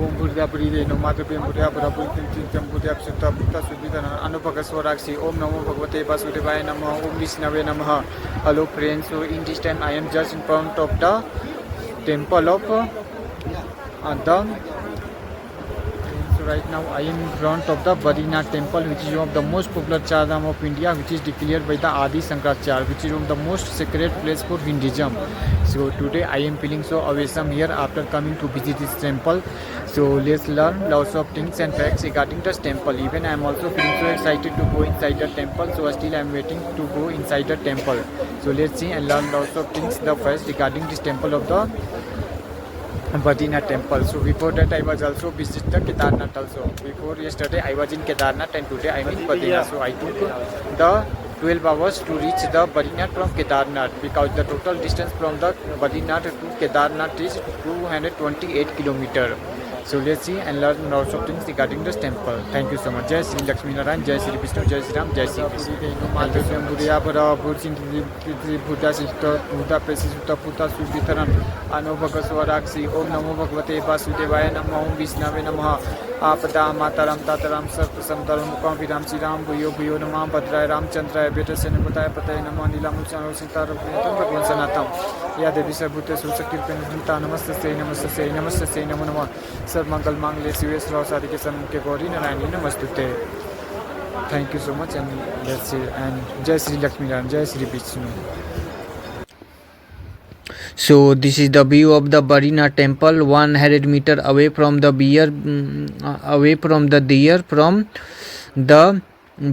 Om Buddha Bride no Mother Pim Buddha Buddha Buddha Sutta Buddha Sudhidana Anupakaswaraksi Om Namo Bhagavate Vasudevaya Namaha Om Vishnave Namaha. Hello friends, so in this time I am just in front of the temple of so right now I am in front of the Badrinath temple, which is one of the most popular Char Dham of India, which is declared by the Adi Shankaracharya, which is one of the most sacred place for Hinduism. So today I am feeling so awesome here after coming to visit this temple. So let's learn lots of things and facts regarding this temple. Even I am also feeling so excited to go inside the temple. So still I am waiting to go inside the temple. So let's see and learn lots of things the first regarding this temple of the Badrinath temple. So before that I was also visited the Kedarnath also. Before yesterday I was in Kedarnath and today I am in Badrinath. So I took the 12 hours to reach the Badrinath from Kedarnath, because the total distance from the Badrinath to Kedarnath is 228 kilometers. So let's see and learn lots of things regarding this temple. Thank you so much. Jai Sri Lakshmi Narayan, Jai Sri Vishnu, Jai Sri Ram, Jai Sri Krishna. Buddha Buddha Siddha Buddha Prasita Buddha Sudhitaran Anubhagaswaraksi Om Namo Bhagavate Vasudevaya Namaha Om Vishnave Namaha. Apada Mataram Tataram Sarpasam Taram Mukam Viram Siram Bhuyo Bhuyo Namam Bhadraya Ramchandra Beta Senapataya Pataya Namah Nilamuchano Sitaram Bhagwan Sanatam Ya Devi Sarvute Susakirpanita Namaste Namaste Namaste Namo Namah Sar Mangal Mangle Sive Srasari ke Sanam ke Gauri Narayani Namastute. Thank you so much and let's see and Jai Sri Lakshmi Narayan, Jai Sri Vishnu. So this is the view of the Badrinath temple, 100 meter away from the deer from the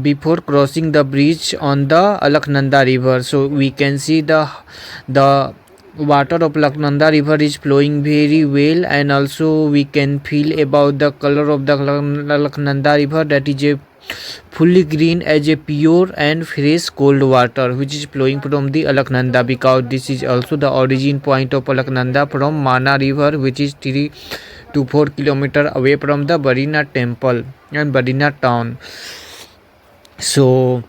before crossing the bridge on the Alaknanda river. So we can see the water of Alaknanda river is flowing very well, and also we can feel about the color of the Alaknanda river, that is a fully green as a pure and fresh cold water which is flowing from the Alaknanda, because this is also the origin point of Alaknanda from Mana river, which is 3 to 4 kilometers away from the Badrinath temple and Badrinath town. So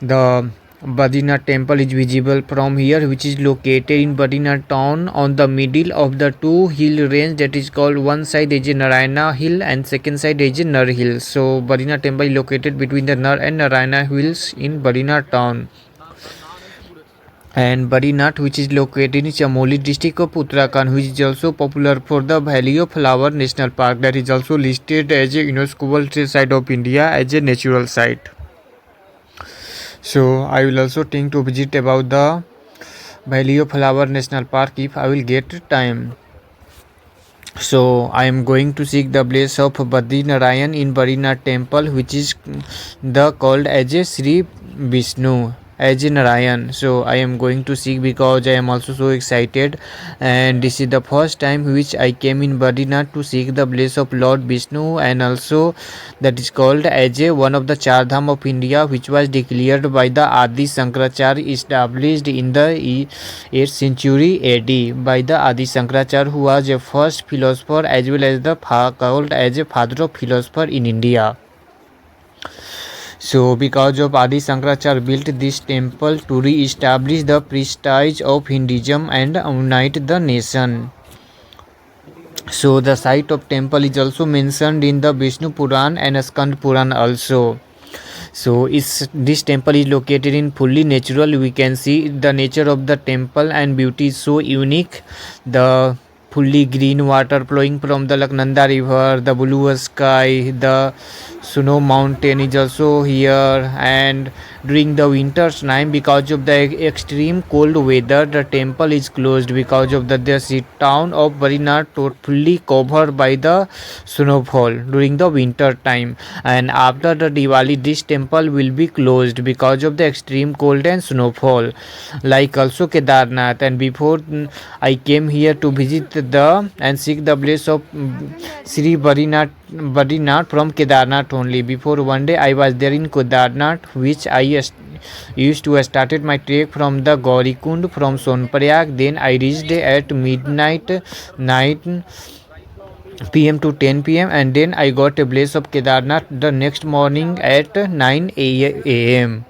the Badrinath temple is visible from here, which is located in Badrinath town on the middle of the two hill range, that is called one side is Narayana hill and second side is Nar hill. So Badrinath temple is located between the Nar and Narayana hills in Badrinath town. And Badrinath, which is located in Chamoli district of Uttarakhand, which is also popular for the Valley of Flower National Park, that is also listed as a UNESCO World Heritage Site of India as a natural site. So I will also think to visit about the Valley of Flower National Park if I will get time. So I am going to seek the place of Badri Narayan in Badrinath temple, which is the called as a Sri Vishnu as a Narayan. So I am going to seek because I am also so excited, and this is the first time which I came in Badrinath to seek the place of Lord Vishnu, and also that is called as a one of the Char Dham of India, which was declared by the Adi Shankaracharya, established in the 8th century AD by the Adi Shankaracharya, who was a first philosopher as well as the called as a father of philosopher in India. So because of Adi Shankaracharya built this temple to re-establish the prestige of Hinduism and unite the nation. So the site of temple is also mentioned in the Vishnu Puran and Skand Puran also. So this temple is located in fully natural. We can see the nature of the temple and beauty is so unique. The fully green water flowing from the Alaknanda river, the blue sky, the snow mountain is also here, and during the winter's time, because of the extreme cold weather, the temple is closed because of the town of Badrinath fully covered by the snowfall during the winter time, and after the Diwali this temple will be closed because of the extreme cold and snowfall, like also Kedarnath. And before I came here to visit the and seek the place of Sri Badrinath from Kedarnath only. Before one day I was there in Kedarnath, which I used to started my trek from the Gaurikund from Sonprayag. Then I reached at midnight night p.m. to 10 p.m. and then I got a blaze of Kedarnath the next morning at 9 a.m.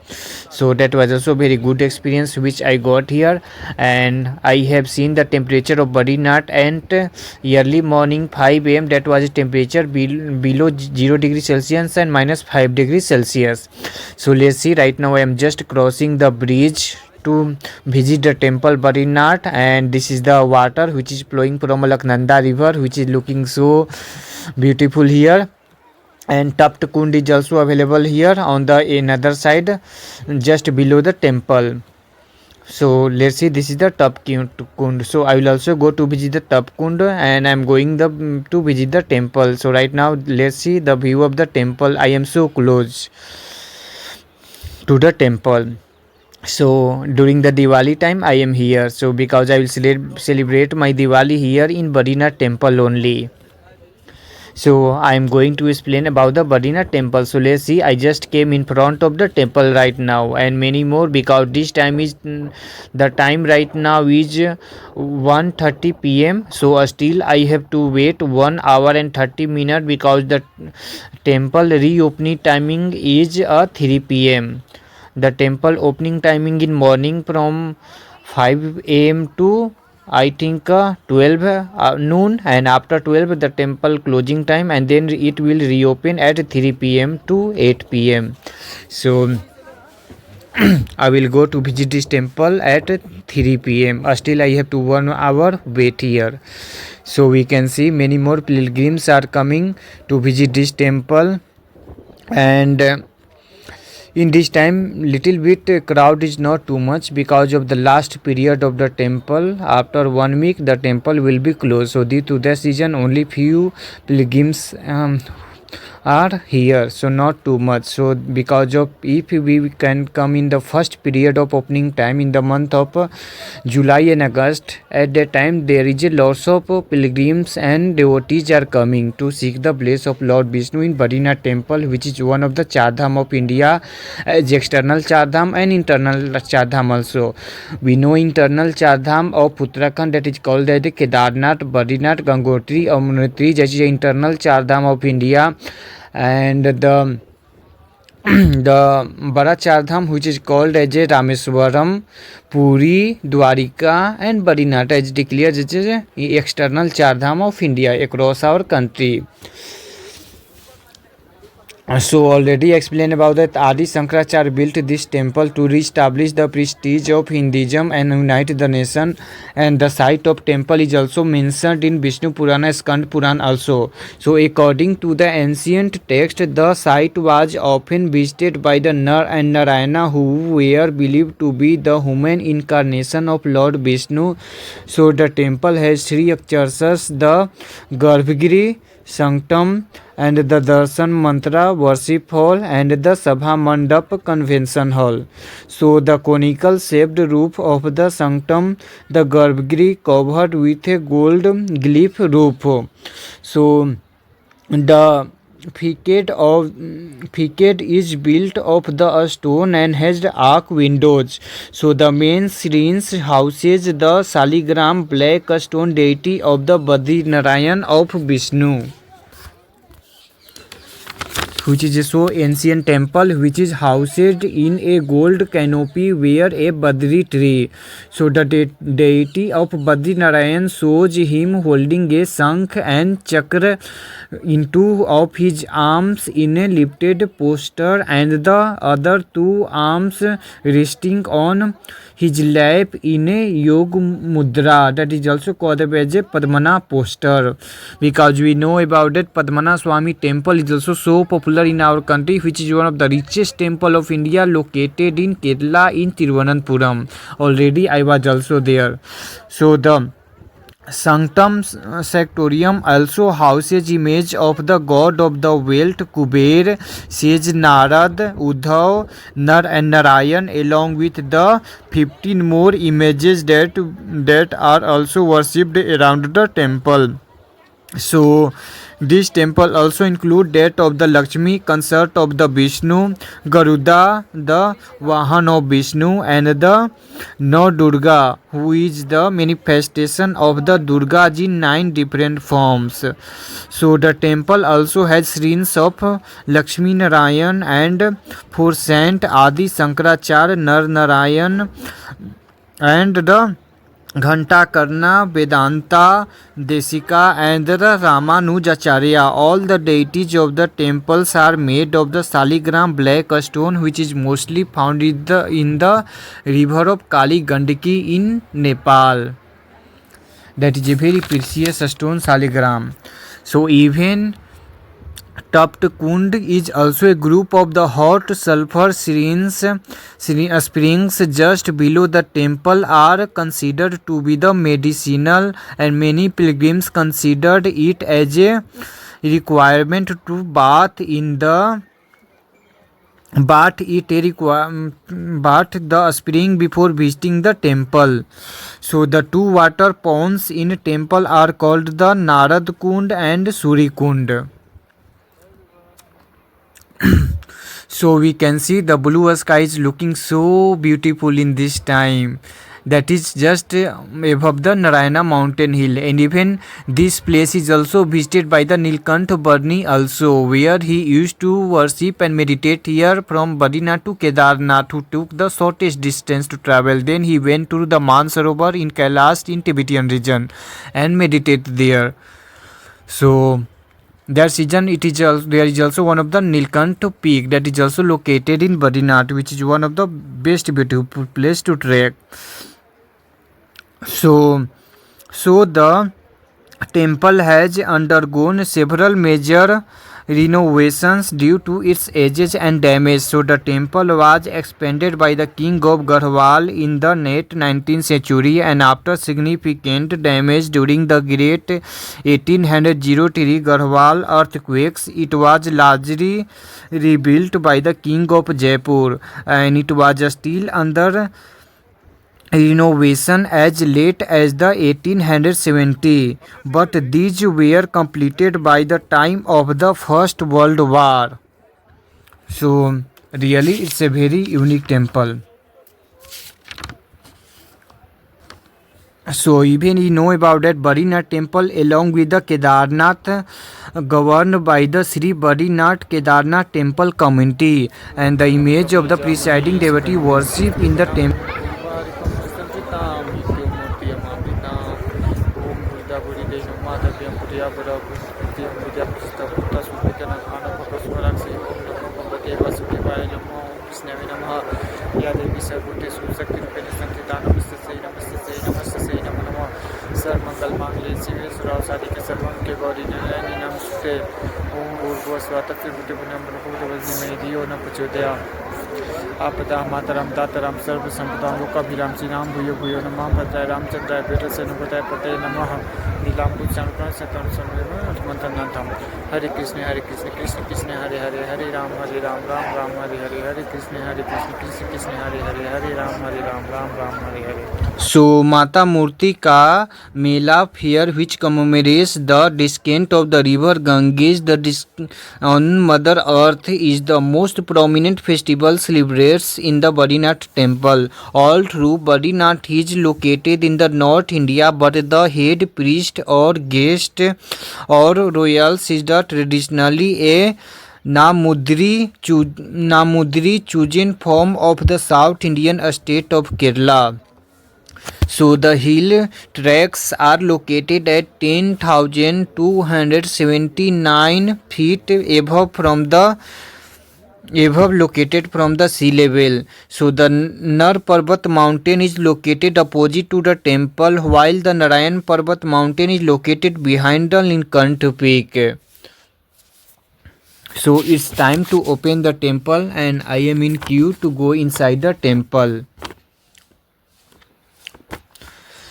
So that was also very good experience which I got here, and I have seen the temperature of Badrinath and early morning 5 a.m. that was temperature below 0 degrees Celsius and minus 5 degrees Celsius. So let's see, right now I am just crossing the bridge to visit the temple Badrinath, and this is the water which is flowing from Alaknanda river, which is looking so beautiful here. And Tapt Kund is also available here on the another side just below the temple. So let's see, this is the Tapt Kund. So I will also go to visit the Tapt Kund, and I am going to visit the temple. So right now let's see the view of the temple. I am so close to the temple. So during the Diwali time I am here, so because I will celebrate my Diwali here in Badrinath temple only. So I am going to explain about the Badrinath temple. So let's see, I just came in front of the temple right now, and many more, because this time is the time right now is 1:30 p.m. So still I have to wait 1 hour and 30 minutes because the temple reopening timing is 3 p.m. The temple opening timing in morning from 5 a.m. to I think 12 noon, and after 12 the temple closing time, and then it will reopen at 3 p.m. to 8 p.m. So I will go to visit this temple at 3 p.m. Still I have to 1 hour wait here. So we can see many more pilgrims are coming to visit this temple, and in this time little bit crowd is not too much because of the last period of the temple. After 1 week the temple will be closed, so due to that reason only few pilgrims are here, so not too much. So because of, if we can come in the first period of opening time in the month of July and August, at that time there is a lots of pilgrims and devotees are coming to seek the bliss of Lord Vishnu in Badrinath temple, which is one of the Char Dham of India, as external Char Dham and internal Char Dham also. We know internal Char Dham of Uttarakhand, that is called as the Kedarnath, Badrinath, Gangotri, Yamunotri, which is internal Char Dham of India, and the Bada Char Dham, which is called as a Rameswaram, Puri, Dwarika and Badrinath, as declared as a external Char Dham of India across our country. So already explained about that Adi Shankaracharya built this temple to re-establish the prestige of Hinduism and unite the nation, and the site of temple is also mentioned in Vishnu Purana, Skand Puran also. So according to the ancient text, the site was often visited by the Nar and Narayana, who were believed to be the human incarnation of Lord Vishnu. So the temple has three churches: the Garbhagriha, Sanctum and the Darshan Mantra worship hall, and the Sabha Mandap convention hall. So the conical shaped roof of the sanctum, the Garbhagriha, covered with a gold glyph roof. So the facade is built of the stone and has arc windows. So the main shrines houses the Saligram black stone deity of the Badrinarayan of Vishnu, which is a so ancient temple which is housed in a gold canopy where a Badri tree. So the deity of Badrinarayan shows him holding a Shankh and Chakra in two of his arms in a lifted posture, and the other two arms resting on his lap in a Yoga Mudra, that is also called as a Padmana posture. Because we know about that Padmana Swami temple is also so popular in our country, which is one of the richest temple of India, located in Kerala in Thiruvananthapuram. Already I was also there. So the Sanctum Sanctorium also houses image of the god of the wealth Kuber, sage Narad, Uddhav, Nar and Narayan, along with the 15 more images that are also worshipped around the temple. So This temple also include that of the Lakshmi, consort of the Vishnu, Garuda, the Vahan of Vishnu, and the Navdurga, who is the manifestation of the Durga ji in 9 different forms. So the temple also has shrines of Lakshmi Narayan and 4 Saint Adi Shankaracharya, Nar Narayan, and the Ghantakarna, Vedanta, Desika, and the Ramanujacharya. All the deities of the temples are made of the Saligram black stone, which is mostly found in the river of Kali Gandaki in Nepal. That is a very precious stone, Saligram. So even Tapt Kund is also a group of the hot sulfur springs just below the temple are considered to be the medicinal, and many pilgrims considered it as a requirement to bath the spring before visiting the temple. So the 2 water ponds in temple are called the Narad Kund and Suri Kund. So we can see the blue sky is looking so beautiful in this time. That is just above the Narayana mountain hill, and even this place is also visited by the Nilkant Barni also, where he used to worship and meditate here from Badrinath to Kedarnath, who took the shortest distance to travel. Then he went to the Mansarovar in Kailash in Tibetan region and meditate there. So there is also one of the Nilkant peak that is also located in Badrinath, which is one of the best beautiful place to trek. So the temple has undergone several major renovations due to its ages and damage. So the temple was expanded by the king of Garhwal in the late 19th century, and after significant damage during the great 1803 Garhwal earthquakes, it was largely rebuilt by the king of Jaipur, and it was still under renovation as late as the 1870, but these were completed by the time of the First World War. So really it's a very unique temple. So even you know about that Badrinath temple along with the Kedarnath, governed by the Sri Badrinath Kedarnath temple community, and the image of the presiding devotee worship in the temple. सर मंगल मांगल्ये शिवे सर्वार्थसाधिके के सर्वं के गौरी नारायणी नमस्ते ओम भूर्भुवः स्वः तत्सवितुर्वरेण्यं भर्गो देवस्य धियो न प्रचोदयात् आपदा मातरम दातरम सर्व संपदां लोकाभिराम श्रीराम भूयो भूयो नमः भद्राय रामचंद्राय वेदस्य नुपताय पतये नमः नीलांबुजशंकर शतंसंवेम मंत्रनाथम हरे Krishna Krishna Krishna Hare Hare Hare Ram Ram Ram Hare Hare Hare Krishna Krishna Krishna Hare Hare Hare Ram Ram Ram Hare Hare. So Mata Murti Ka Mela fair, which commemorates the descent of the river Ganges on Mother Earth, is the most prominent festival celebrated in the Badrinath temple. Although Badrinath is located in the North India, but the head priest or guest or royals is the traditionally a Namudri chosen form of the South Indian state of Kerala. So the hill tracks are located at 10,279 feet above located from the sea level. So the Nar Parbat mountain is located opposite to the temple, while the Narayan Parbat mountain is located behind the Nilkant peak. So it's time to open the temple, and I am in queue to go inside the temple.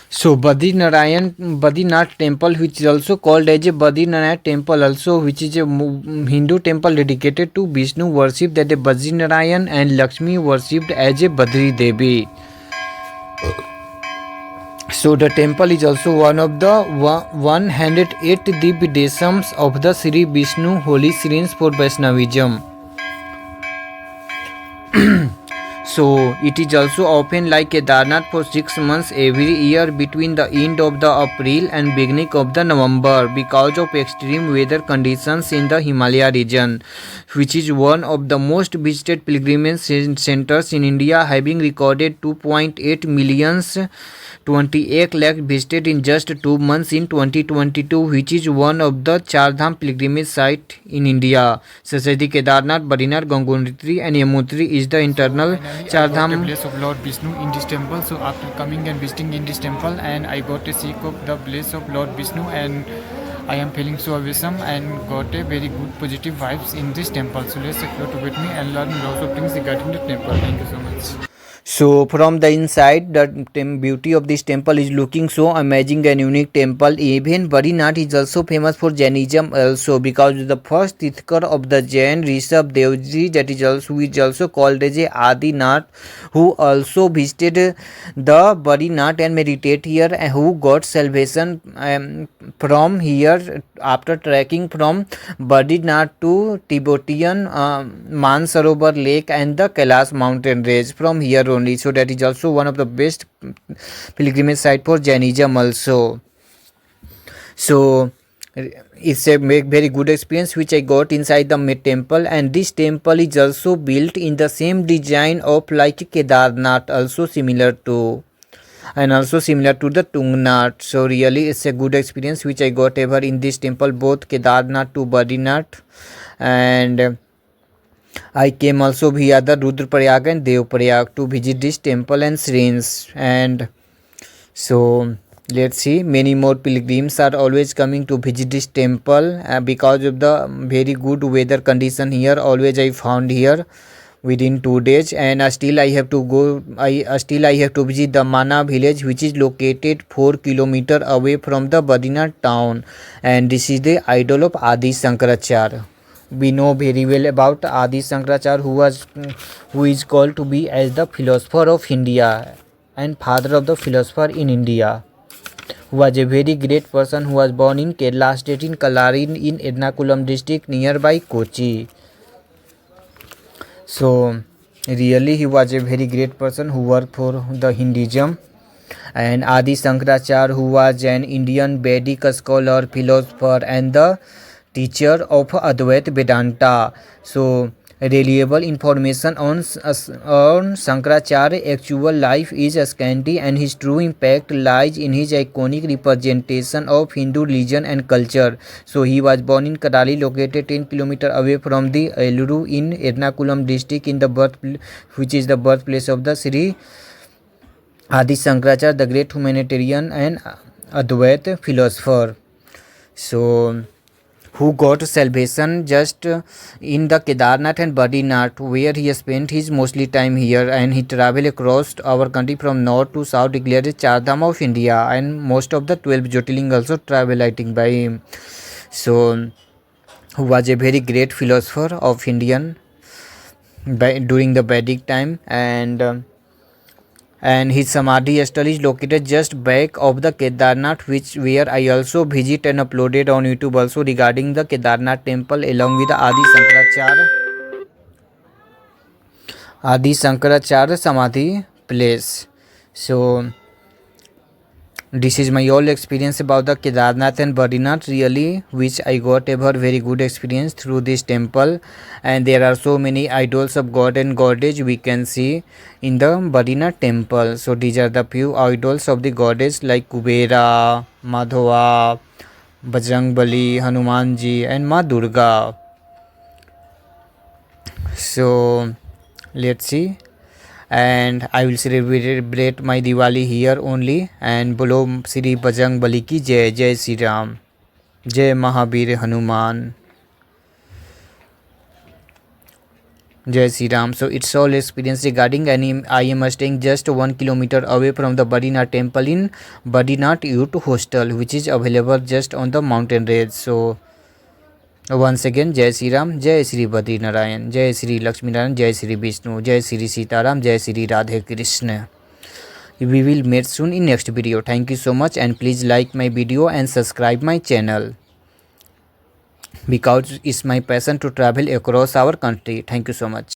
So Badrinath temple, which is also called as a Badrinath temple also, which is a Hindu temple dedicated to Vishnu worship, that a Badrinarayan, and Lakshmi worshipped as a Badri Devi. So the temple is also one of the 108 Divya Desams of the Sri Vishnu Holy Shrines for Vaishnavism. So it is also open like Kedarnath for 6 months every year between the end of the April and beginning of the November because of extreme weather conditions in the Himalaya region, which is one of the most visited pilgrimage centers in India, having recorded 2.8 million 28 lakh visited in just 2 months in 2022, which is one of the Char Dham pilgrimage site in India. Such as the Kedarnath, Badrinath, Gangotri and Yamutri is the internal Char I got a Dham. place of Lord Vishnu in this temple. So after coming and visiting in this temple, and I got a sick of the place of Lord Vishnu, and I am feeling so awesome and got a very good positive vibes in this temple. So let's explore to with me and learn lots of things regarding the temple. Thank you so much. So from the inside, the beauty of this temple is looking so amazing and unique temple. Even Badrinath is also famous for Jainism also, because the first Tirthakar of the Jain, Rishabh Devji, that is also called as a Adinath, who also visited the Badrinath and meditate here, and who got salvation from here after trekking from Badrinath to Tibetan Mansarovar Lake and the Kailash mountain range from here only. So that is also one of the best pilgrimage site for Jainism also. So it's a very good experience which I got inside the temple, and this temple is also built in the same design of like Kedarnath, also similar to the Tungnath. So really it's a good experience which I got ever in this temple, both Kedarnath to Badrinath. And I came also via the Rudraprayag and Devprayag to visit this temple and shrines. And so let's see, many more pilgrims are always coming to visit this temple because of the very good weather condition here. Always I found here within 2 days, and still I have to visit the Mana village, which is located 4 km away from the Badrinath town, and this is the idol of Adi Shankaracharya. We know very well about Adi Shankaracharya, who is called to be as the philosopher of India and father of the philosopher in India, who was a very great person, who was born in Kerala state in Kalari in Ernakulam district nearby Kochi. So really he was a very great person who worked for the Hinduism. And Adi Shankaracharya, who was an Indian Vedic scholar, philosopher and the teacher of Advaita Vedanta. So reliable information on Shankaracharya's actual life is scanty, and his true impact lies in his iconic representation of Hindu religion and culture. So he was born in Karali, located 10 km away from the Eluru in Ernakulam district, which is the birthplace of the Sri Adi Shankaracharya, the great humanitarian and Advaita philosopher. So who got salvation just in the Kedarnath and Badrinath, where he spent his mostly time here, and he traveled across our country from north to south, declared Char Dham of India, and most of the 12 Jyotirling also travel I think by him. So who was a very great philosopher of Indian during the Vedic time, and his Samadhi stele is located just back of the Kedarnath, where I also visit and uploaded on YouTube also regarding the Kedarnath temple along with the Adi Shankaracharya Samadhi place. So this is my all experience about the Kedarnath and Badrinath, really, which I got ever very good experience through this temple. And there are so many idols of God and goddess we can see in the Badrinath temple. So these are the few idols of the goddess like Kubera, Madhava, Bajrangbali, Hanumanji and Ma Durga. So let's see, and I will celebrate my Diwali here only. And bolo Shri Bajrangbali ki jai, Jai Shri Ram, Jai Mahavir Hanuman, Jai Shri Ram. So it's all experience regarding, and I am staying just 1 kilometer away from the Badrinath temple in Badrinath Youth Hostel, which is available just on the mountain range. So once again, Jai Shri Ram, Jai Shri Badri Narayan, Jai Shri Lakshmi Narayan, Jai Shri Vishnu, Jai Shri Sitaram, Jai Shri Radhe Krishna. We will meet soon in next video. Thank you so much, and please like my video and subscribe my channel, because it's my passion to travel across our country. Thank you so much.